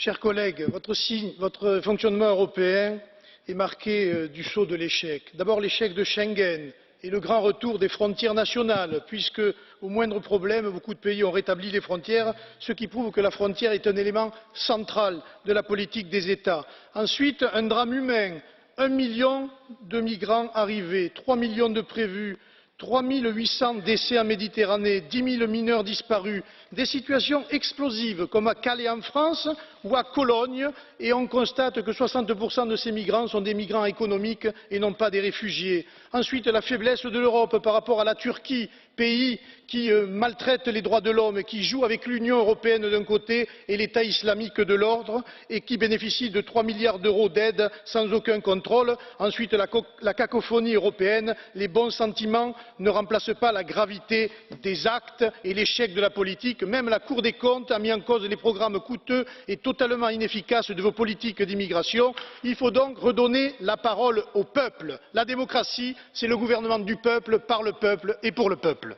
Chers collègues, votre fonctionnement européen est marqué du sceau de l'échec. D'abord l'échec de Schengen et le grand retour des frontières nationales, puisque au moindre problème, beaucoup de pays ont rétabli les frontières, ce qui prouve que la frontière est un élément central de la politique des États. Ensuite, un drame humain, 1 million de migrants arrivés, 3 millions de prévus, 3 800 décès en Méditerranée, 10 000 mineurs disparus, des situations explosives comme à Calais en France ou à Cologne, et on constate que 60% de ces migrants sont des migrants économiques et non pas des réfugiés. Ensuite, la faiblesse de l'Europe par rapport à la Turquie, pays qui maltraite les droits de l'homme et qui joue avec l'Union européenne d'un côté et l'État islamique de l'autre, et qui bénéficie de 3 milliards d'euros d'aide sans aucun contrôle. Ensuite, la cacophonie européenne, les bons sentiments ne remplacent pas la gravité des actes et l'échec de la politique. Même la Cour des comptes a mis en cause les programmes coûteux et totalement inefficaces de vos politiques d'immigration. Il faut donc redonner la parole au peuple. La démocratie, c'est le gouvernement du peuple, par le peuple et pour le peuple.